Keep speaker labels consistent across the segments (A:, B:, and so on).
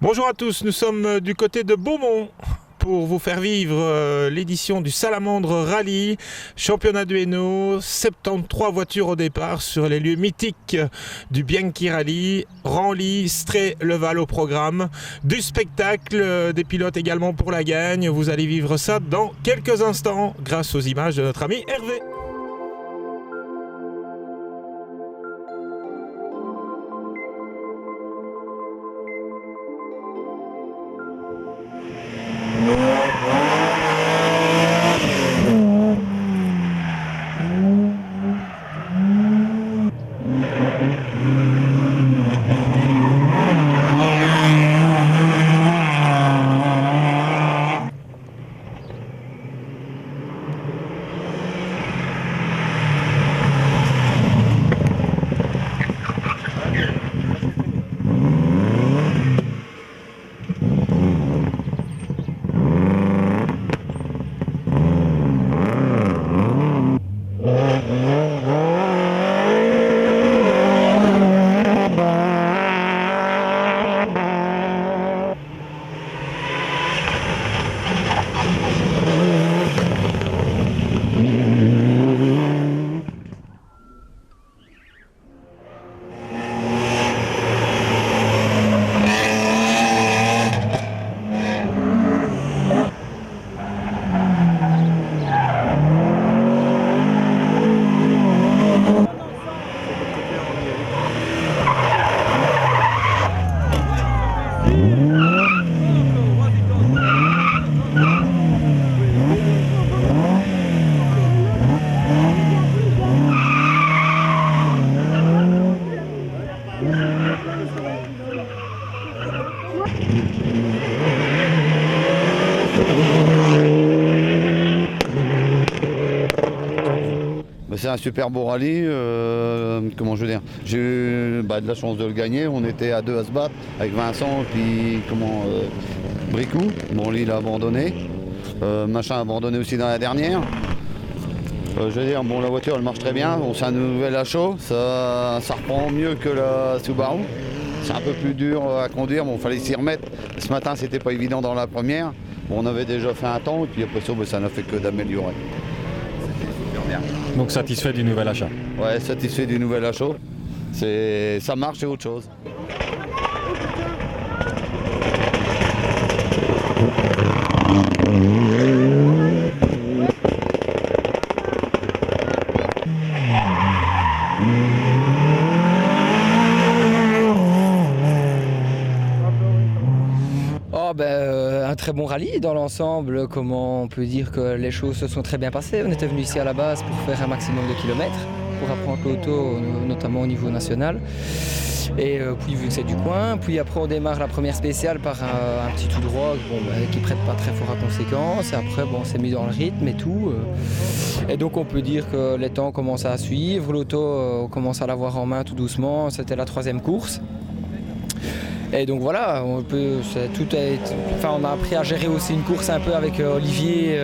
A: Bonjour à tous, nous sommes du côté de Beaumont pour vous faire vivre l'édition du Salamandre Rallye, championnat du Hainaut, 73 voitures au départ sur les lieux mythiques du Bianchi Rallye, Ranly, Stray, Leval au programme, du spectacle, des pilotes également pour la gagne. Vous allez vivre ça dans quelques instants grâce aux images de notre ami Hervé.
B: C'est un super beau rallye, comment je veux dire, j'ai eu de la chance de le gagner, on était à deux à se battre avec Vincent et puis Bricou, bon lui il a abandonné, Machin a abandonné aussi dans la dernière. Je veux dire, bon la voiture elle marche très bien, bon, c'est un nouvel HO, ça reprend mieux que la Subaru, c'est un peu plus dur à conduire, bon fallait s'y remettre, ce matin c'était pas évident dans la première, bon, on avait déjà fait un temps et puis après ça n'a fait que d'améliorer.
C: Donc satisfait du nouvel achat?
B: Ouais, satisfait du nouvel achat. Ça marche, c'est autre chose.
D: Un très bon rallye dans l'ensemble. Comment on peut dire que les choses se sont très bien passées. On était venu ici à la base pour faire un maximum de kilomètres, pour apprendre l'auto, notamment au niveau national. Et puis vu que c'est du coin, puis après on démarre la première spéciale par un petit tout droit qui prête pas très fort à conséquence. Et après on s'est mis dans le rythme et tout. Et donc on peut dire que les temps commencent à suivre, l'auto on commence à l'avoir en main tout doucement. C'était la troisième course. Et donc voilà, on a appris à gérer aussi une course un peu avec Olivier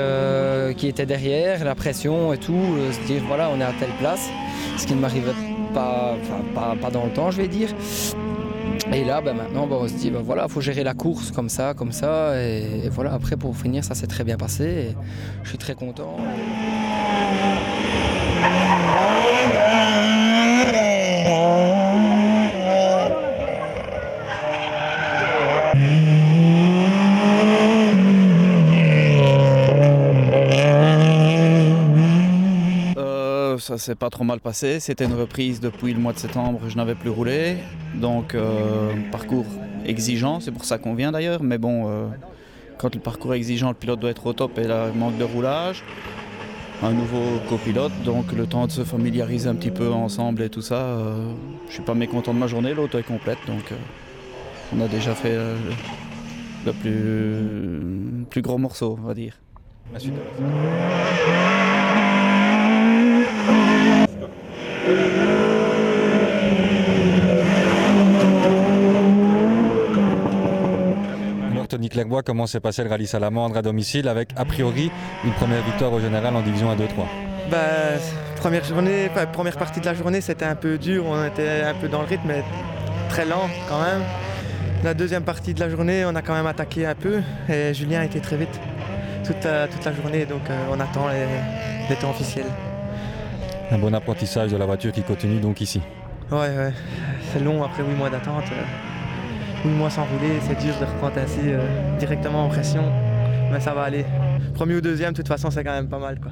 D: qui était derrière, la pression et tout, se dire voilà on est à telle place, ce qui ne m'arrivait pas dans le temps je vais dire. Et là maintenant on se dit voilà, faut gérer la course comme ça, et voilà, après pour finir ça s'est très bien passé, et je suis très content.
E: Ça s'est pas trop mal passé, c'était une reprise depuis le mois de septembre, je n'avais plus roulé, donc parcours exigeant, c'est pour ça qu'on vient d'ailleurs, mais bon, quand le parcours est exigeant, le pilote doit être au top et là, il manque de roulage. Un nouveau copilote, donc le temps de se familiariser un petit peu ensemble et tout ça, je suis pas mécontent de ma journée, l'auto est complète, donc on a déjà fait le plus gros morceau, on va dire.
C: Merci. Alors Tony Clerbois, comment s'est passé le rallye Salamandre à domicile avec a priori une première victoire au général en division 1-2-3?
F: Première partie de la journée c'était un peu dur, on était un peu dans le rythme mais très lent quand même. La deuxième partie de la journée, on a quand même attaqué un peu et Julien était très vite toute la journée, donc on attend les temps officiels.
C: Un bon apprentissage de la voiture qui continue donc ici.
F: Ouais, c'est long après 8 mois d'attente. 8 mois sans rouler, c'est dur de reprendre ainsi directement en pression, mais ça va aller. Premier ou deuxième, de toute façon, c'est quand même pas mal, quoi.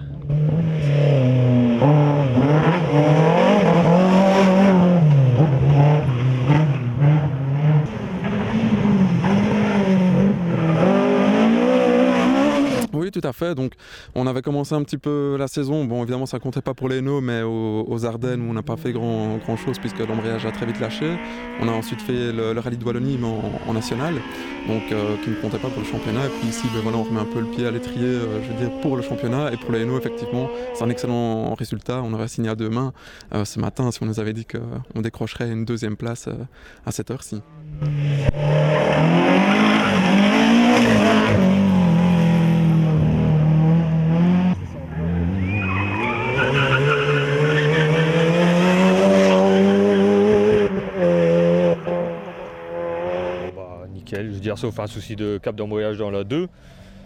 G: Oui, tout à fait. Donc, on avait commencé un petit peu la saison. Bon, évidemment, ça comptait pas pour les Hainaut, mais aux Ardennes, où on n'a pas fait grand chose puisque l'embrayage a très vite lâché. On a ensuite fait le rallye de Wallonie, mais en national, donc qui ne comptait pas pour le championnat. Et puis ici, voilà, on remet un peu le pied à l'étrier, je veux dire, pour le championnat. Et pour les Hainaut, effectivement, c'est un excellent résultat. On aurait signé à 2 mains ce matin si on nous avait dit qu'on décrocherait une 2e place à cette heure-ci.
H: Je veux dire, sauf un souci de cap d'embrayage dans la 2.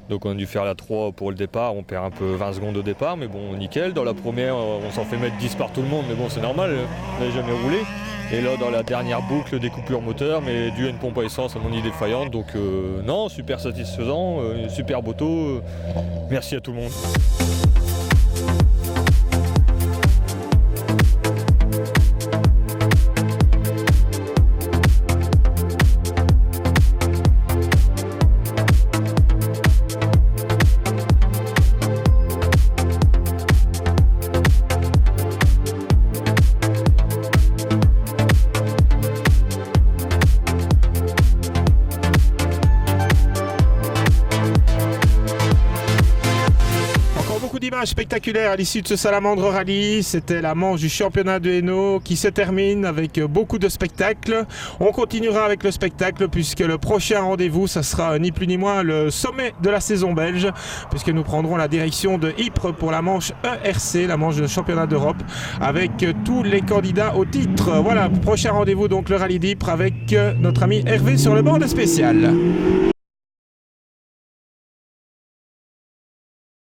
H: Donc on a dû faire la 3 pour le départ, on perd un peu 20 secondes au départ, mais bon, nickel. Dans la première, on s'en fait mettre 10 par tout le monde, mais bon, c'est normal, on n'avait jamais roulé. Et là, dans la dernière boucle, des coupures moteur, mais dû à une pompe à essence à mon idée défaillante. Donc non, super satisfaisant, super auto. Merci à tout le monde.
A: Images spectaculaires à l'issue de ce Salamandre Rallye. C'était la manche du championnat de Hainaut qui se termine avec beaucoup de spectacles. On continuera avec le spectacle puisque le prochain rendez-vous, ça sera ni plus ni moins le sommet de la saison belge, puisque nous prendrons la direction de Ypres pour la manche ERC, la manche de championnat d'Europe, avec tous les candidats au titre. Voilà, prochain rendez-vous donc le Rallye d'Ypres avec notre ami Hervé sur le bord spécial.